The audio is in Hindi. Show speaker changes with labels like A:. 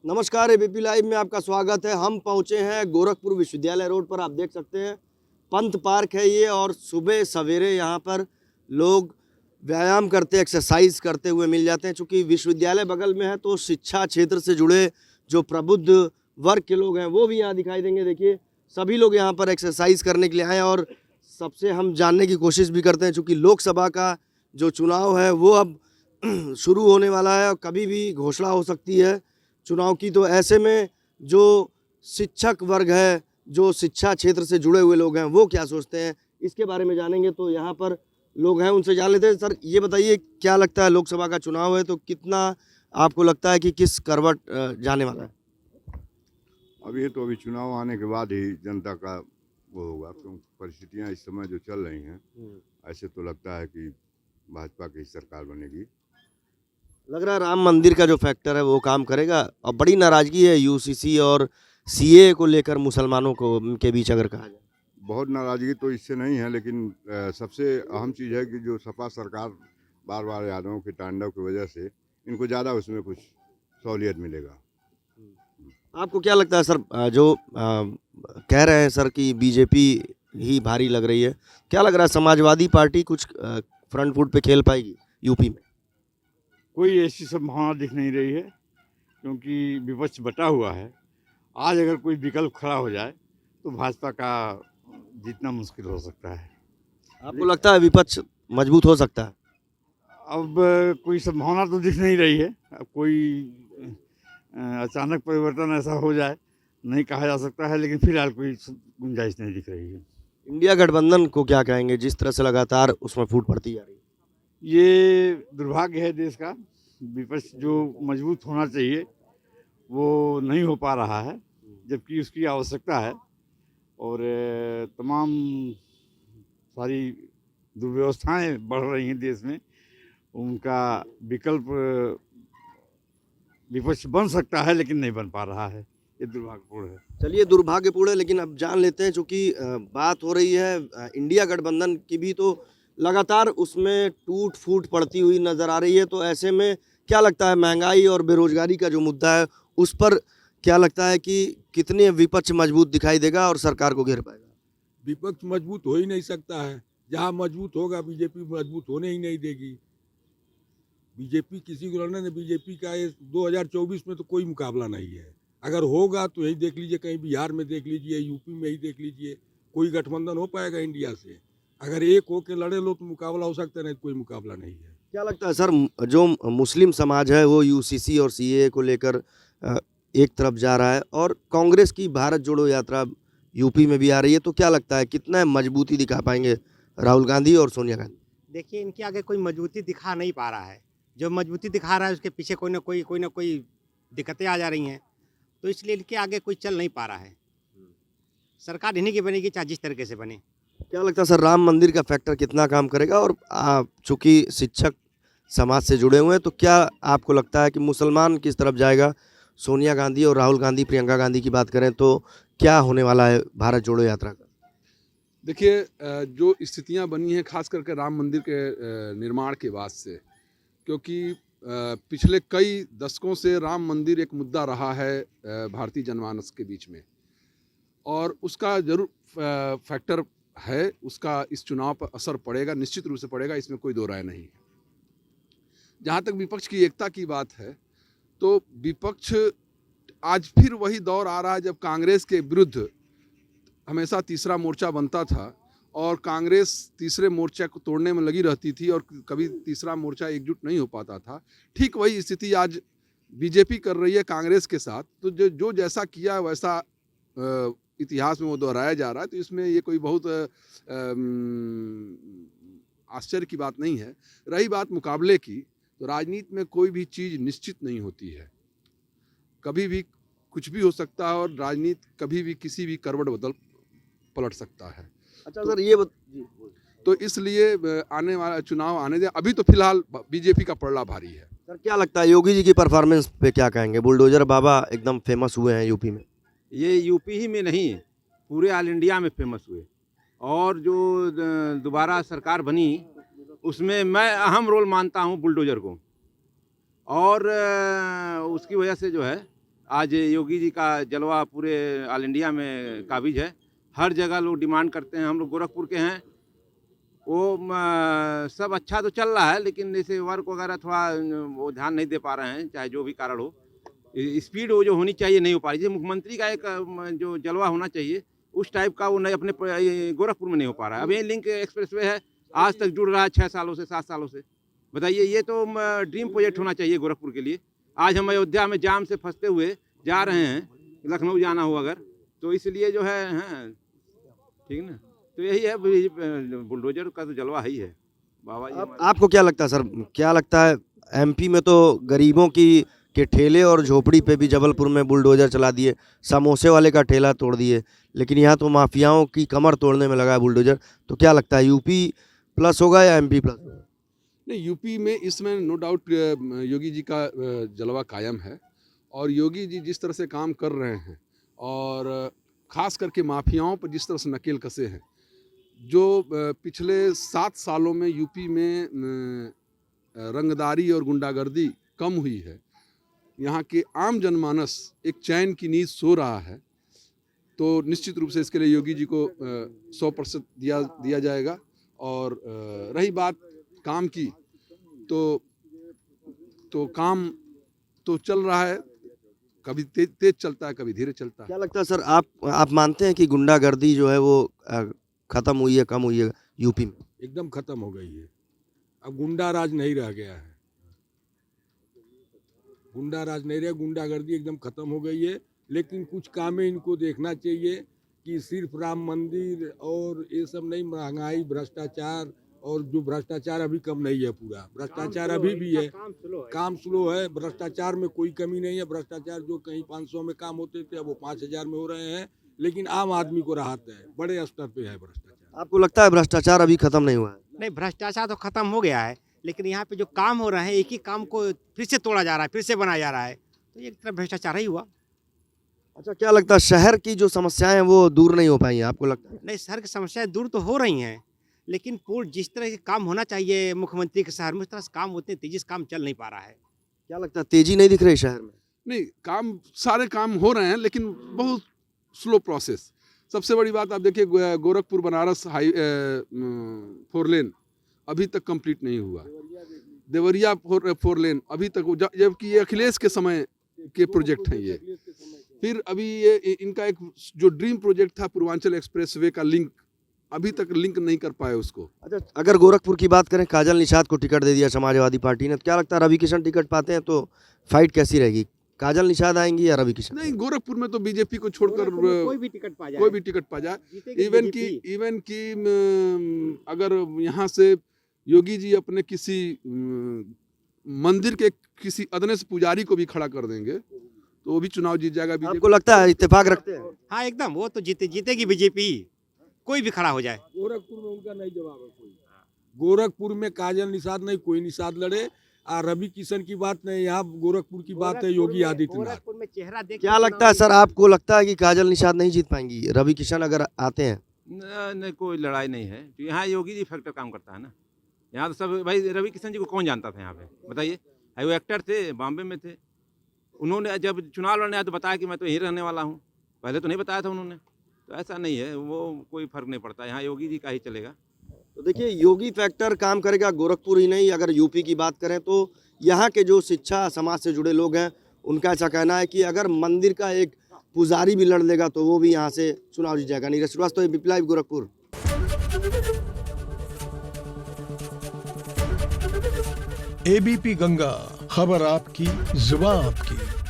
A: नमस्कार, एबीपी लाइव में आपका स्वागत है। हम पहुंचे हैं गोरखपुर विश्वविद्यालय रोड पर। आप देख सकते हैं पंथ पार्क है ये, और सुबह सवेरे यहाँ पर लोग व्यायाम करते, एक्सरसाइज करते हुए मिल जाते हैं। चूँकि विश्वविद्यालय बगल में है तो शिक्षा क्षेत्र से जुड़े जो प्रबुद्ध वर्ग के लोग हैं वो भी यहाँ दिखाई देंगे। देखिए, सभी लोग यहाँ पर एक्सरसाइज करने के लिए आए हैं। और सबसे हम जानने की कोशिश भी करते हैं, चूँकि लोकसभा का जो चुनाव है वो अब शुरू होने वाला है और कभी भी घोषणा हो सकती है चुनाव की। तो ऐसे में जो शिक्षक वर्ग है, जो शिक्षा क्षेत्र से जुड़े हुए लोग हैं, वो क्या सोचते हैं इसके बारे में जानेंगे। तो यहाँ पर लोग हैं, उनसे जान लेते हैं। सर, ये बताइए, क्या लगता है, लोकसभा का चुनाव है तो कितना आपको लगता है कि किस करवट जाने वाला है?
B: अब ये तो अभी चुनाव आने के बाद ही जनता का वो होगा, क्योंकि परिस्थितियाँ इस समय जो चल रही हैं, ऐसे तो लगता है कि भाजपा की सरकार बनेगी।
A: लग रहा है राम मंदिर का जो फैक्टर है वो काम करेगा। और बड़ी नाराजगी है यूसीसी और सीए को लेकर मुसलमानों को के बीच, अगर कहा जाए।
B: बहुत नाराज़गी तो इससे नहीं है, लेकिन सबसे अहम चीज़ है कि जो सपा सरकार बार बार यादवों के तांडव की वजह से इनको ज़्यादा उसमें कुछ सहूलियत मिलेगा।
A: आपको क्या लगता है सर, जो कह रहे हैं सर कि बीजेपी ही भारी लग रही है, क्या लग रहा है समाजवादी पार्टी कुछ फ्रंट फुट पे खेल पाएगी यूपी में?
C: कोई ऐसी संभावना दिख नहीं रही है, क्योंकि विपक्ष बटा हुआ है। आज अगर कोई विकल्प खड़ा हो जाए तो भाजपा का जीतना मुश्किल हो सकता है।
A: आपको लगता है विपक्ष मजबूत हो सकता है?
C: अब कोई संभावना तो दिख नहीं रही है। अब कोई अचानक परिवर्तन ऐसा हो जाए, नहीं कहा जा सकता है, लेकिन फिलहाल कोई गुंजाइश नहीं दिख रही है।
A: इंडिया गठबंधन को क्या कहेंगे, जिस तरह से लगातार उसमें फूट पड़ती जा रही है?
C: ये दुर्भाग्य है देश का। विपक्ष जो मजबूत होना चाहिए वो नहीं हो पा रहा है, जबकि उसकी आवश्यकता है। और तमाम सारी दुर्व्यवस्थाएं बढ़ रही हैं देश में, उनका विकल्प विपक्ष बन सकता है, लेकिन नहीं बन पा रहा है। ये दुर्भाग्यपूर्ण है।
A: चलिए, दुर्भाग्यपूर्ण है, लेकिन अब जान लेते हैं, चूंकि बात हो रही है इंडिया गठबंधन की भी, तो लगातार उसमें टूट फूट पड़ती हुई नजर आ रही है। तो ऐसे में क्या लगता है, महंगाई और बेरोजगारी का जो मुद्दा है उस पर क्या लगता है कि कितने विपक्ष मजबूत दिखाई देगा और सरकार को घेर पाएगा?
D: विपक्ष मजबूत हो ही नहीं सकता है। जहाँ मजबूत होगा बीजेपी मजबूत होने ही नहीं देगी। बीजेपी किसी को लड़ने नहीं। बीजेपी का ये 2024 में तो कोई मुकाबला नहीं है। अगर होगा तो यही देख लीजिए, कहीं बिहार में देख लीजिए, यूपी में ही देख लीजिए, कोई गठबंधन हो पाएगा इंडिया से? अगर एक होके लड़े लो तो मुकाबला हो सकता है, नहीं तो कोई मुकाबला नहीं है।
A: क्या लगता है सर, जो मुस्लिम समाज है वो यूसीसी और सीए को लेकर एक तरफ जा रहा है, और कांग्रेस की भारत जोड़ो यात्रा यूपी में भी आ रही है, तो क्या लगता है कितना मजबूती दिखा पाएंगे राहुल गांधी और सोनिया गांधी?
E: देखिए, इनके आगे कोई मजबूती दिखा नहीं पा रहा है। जो मजबूती दिखा रहा है उसके पीछे कोई ना कोई दिक्कतें आ जा रही हैं, तो इसलिए इनके आगे कोई चल नहीं पा रहा है। सरकार इन्हीं की बनेगी, चाहे जिस तरीके से बने।
A: क्या लगता है सर, राम मंदिर का फैक्टर कितना काम करेगा? और चूंकि शिक्षक समाज से जुड़े हुए हैं, तो क्या आपको लगता है कि मुसलमान किस तरफ जाएगा? सोनिया गांधी और राहुल गांधी, प्रियंका गांधी की बात करें तो क्या होने वाला है भारत जोड़ो यात्रा का?
D: देखिए, जो स्थितियां बनी हैं खास करके राम मंदिर के निर्माण के बाद से, क्योंकि पिछले कई दशकों से राम मंदिर एक मुद्दा रहा है भारतीय जनमानस के बीच में, और उसका जरूर फैक्टर है। उसका इस चुनाव पर असर पड़ेगा, निश्चित रूप से पड़ेगा, इसमें कोई दो राय नहीं है। जहाँ तक विपक्ष की एकता की बात है, तो विपक्ष आज फिर वही दौर आ रहा है जब कांग्रेस के विरुद्ध हमेशा तीसरा मोर्चा बनता था, और कांग्रेस तीसरे मोर्चा को तोड़ने में लगी रहती थी, और कभी तीसरा मोर्चा एकजुट नहीं हो पाता था। ठीक वही स्थिति आज बीजेपी कर रही है कांग्रेस के साथ। तो जो जैसा किया वैसा इतिहास में वो दोहराया जा रहा है, तो इसमें ये कोई बहुत आश्चर्य की बात नहीं है। रही बात मुकाबले की, तो राजनीति में कोई भी चीज़ निश्चित नहीं होती है। कभी भी कुछ भी हो सकता है, और राजनीति कभी भी किसी भी करवट पलट सकता है।
A: अच्छा सर, ये
D: तो इसलिए आने वाला चुनाव आने दे। अभी तो फिलहाल बीजेपी का पलड़ा भारी है।
A: सर, क्या लगता है योगी जी की परफॉर्मेंस पे क्या कहेंगे? बुलडोजर बाबा एकदम फेमस हुए हैं यूपी में।
F: ये यूपी ही में नहीं, पूरे ऑल इंडिया में फेमस हुए। और जो दोबारा सरकार बनी उसमें मैं अहम रोल मानता हूँ बुलडोजर को। और उसकी वजह से जो है आज योगी जी का जलवा पूरे ऑल इंडिया में काबिज है। हर जगह लोग डिमांड करते हैं। हम लोग गोरखपुर के हैं, वो सब अच्छा तो चल रहा है, लेकिन जैसे वर्क वगैरह थोड़ा वो ध्यान नहीं दे पा रहे हैं, चाहे जो भी कारण हो। स्पीड वो जो होनी चाहिए नहीं हो पा रही। जैसे मुख्यमंत्री का एक जो जलवा होना चाहिए उस टाइप का वो नहीं अपने गोरखपुर में नहीं हो पा रहा है। अब ये लिंक एक्सप्रेसवे है, आज तक जुड़ रहा है 6 सालों से 7 सालों से। बताइए, ये तो ड्रीम प्रोजेक्ट होना चाहिए गोरखपुर के लिए। आज हम अयोध्या में जाम से फंसते हुए जा रहे हैं, लखनऊ जाना हो अगर, तो इसलिए जो है ठीक ना, तो यही है, बुलडोजर का तो जलवा ही है बाबा जी।
A: आपको क्या लगता है सर, क्या लगता है एमपी में तो गरीबों की के ठेले और झोपड़ी पे भी जबलपुर में बुलडोजर चला दिए, समोसे वाले का ठेला तोड़ दिए, लेकिन यहाँ तो माफियाओं की कमर तोड़ने में लगा है बुलडोजर। तो क्या लगता है यूपी प्लस होगा या एमपी प्लस होगा?
D: नहीं, यूपी में इसमें नो डाउट योगी जी का जलवा कायम है। और योगी जी जिस तरह से काम कर रहे हैं और ख़ास करके माफियाओं पर जिस तरह से नकेल कसे हैं, जो पिछले 7 सालों में यूपी में रंगदारी और गुंडागर्दी कम हुई है, यहाँ के आम जनमानस एक चैन की नींद सो रहा है, तो निश्चित रूप से इसके लिए योगी जी को 100% दिया जाएगा। और रही बात काम की, तो काम तो चल रहा है, कभी तेज चलता है, कभी धीरे चलता है।
A: क्या लगता है सर, आप मानते हैं कि गुंडागर्दी जो है वो खत्म हुई है, कम हुई है यूपी में?
G: एकदम खत्म हो गई है। अब गुंडा राज नहीं रह गया है, गुंडा राज नहीं रहा, गुंडागर्दी एकदम खत्म हो गई है। लेकिन कुछ कामें इनको देखना चाहिए कि सिर्फ राम मंदिर और ये सब नहीं, महंगाई, भ्रष्टाचार, और जो भ्रष्टाचार अभी कम नहीं है, पूरा भ्रष्टाचार अभी भी है, काम स्लो है। भ्रष्टाचार में कोई कमी नहीं है। भ्रष्टाचार जो कहीं 500 में काम होते थे, अब वो 5000 में हो रहे हैं, लेकिन आम आदमी को राहत है, बड़े स्तर पे है भ्रष्टाचार।
A: आपको लगता है भ्रष्टाचार अभी खत्म नहीं हुआ है?
E: नहीं, भ्रष्टाचार तो खत्म हो गया है, लेकिन यहाँ पे जो काम हो रहा है, एक ही काम को फिर से तोड़ा जा रहा है, फिर से बनाया जा रहा है, तो एक तरह भ्रष्टाचार ही हुआ।
A: अच्छा, क्या लगता है शहर की जो समस्याएं हैं वो दूर नहीं हो पाई हैं, आपको लगता है?
E: नहीं, शहर की समस्याएं दूर तो हो रही हैं, लेकिन पूर्ण जिस तरह के काम होना चाहिए मुख्यमंत्री के शहर में, उस तरह से काम उतने तेजी से काम चल नहीं पा रहा है।
A: क्या लगता है तेजी नहीं दिख रही शहर में?
D: नहीं, काम सारे काम हो रहे हैं, लेकिन बहुत स्लो प्रोसेस। सबसे बड़ी बात आप देखिए, गोरखपुर बनारस 4 लेन अभी तक कंप्लीट नहीं हुआ। देवरिया 4 लेन अभी तक, जबकि ये अखिलेश के समय के प्रोजेक्ट हैं ये। फिर अभी ये इनका एक जो ड्रीम प्रोजेक्ट था पूर्वांचल एक्सप्रेसवे का लिंक, अभी तक लिंक नहीं कर पाए उसको।
A: अच्छा, अगर गोरखपुर की बात करें, काजल निषाद को टिकट दे दिया समाजवादी पार्टी ने, तो क्या लगता है रवि किशन टिकट पाते हैं तो फाइट कैसी रहेगी? काजल निषाद आएंगी या रवि किशन?
D: नहीं, गोरखपुर में तो बीजेपी को छोड़कर
E: कोई भी टिकट पा जाए,
D: इवन की अगर यहाँ से योगी जी अपने किसी मंदिर के किसी अदने से पुजारी को भी खड़ा कर देंगे तो वो भी चुनाव जीत जाएगा बीजेपी।
A: आपको लगता है इत्तेफाक रखते हैं?
E: हाँ एकदम, वो तो जीतेगी बीजेपी, कोई भी खड़ा हो जाए।
G: गोरखपुर में उनका नहीं जवाब है कोई। गोरखपुर में काजल निषाद नहीं, कोई निषाद लड़े। और रवि किशन की बात नहीं, यहाँ गोरखपुर की बात है योगी आदित्यनाथ।
E: गोरखपुर में चेहरा देख,
A: क्या लगता है सर, आपको लगता है कि काजल निषाद नहीं जीत पाएंगी, रवि किशन अगर आते हैं?
F: नहीं, कोई लड़ाई नहीं है। तो यहाँ योगी जी फैक्टर काम करता है ना। यहाँ तो सब भाई, रवि किशन जी को कौन जानता था यहाँ पे, बताइए? वो एक्टर थे, बॉम्बे में थे। उन्होंने जब चुनाव लड़ने आया तो बताया कि मैं तो यहीं रहने वाला हूँ, पहले तो नहीं बताया था उन्होंने। तो ऐसा नहीं है, वो कोई फर्क नहीं पड़ता, यहाँ योगी जी का ही चलेगा।
A: तो देखिए, योगी फैक्टर काम करेगा गोरखपुर ही नहीं, अगर यूपी की बात करें तो यहाँ के जो शिक्षा समाज से जुड़े लोग हैं उनका ऐसा कहना है कि अगर मंदिर का एक पुजारी भी लड़ लेगा तो वो भी यहाँ से चुनाव जीत जाएगा। Neeraj Srivastava, ABP live, Gorakhpur.
H: ABP Ganga, खबर आपकी, जुबान आपकी।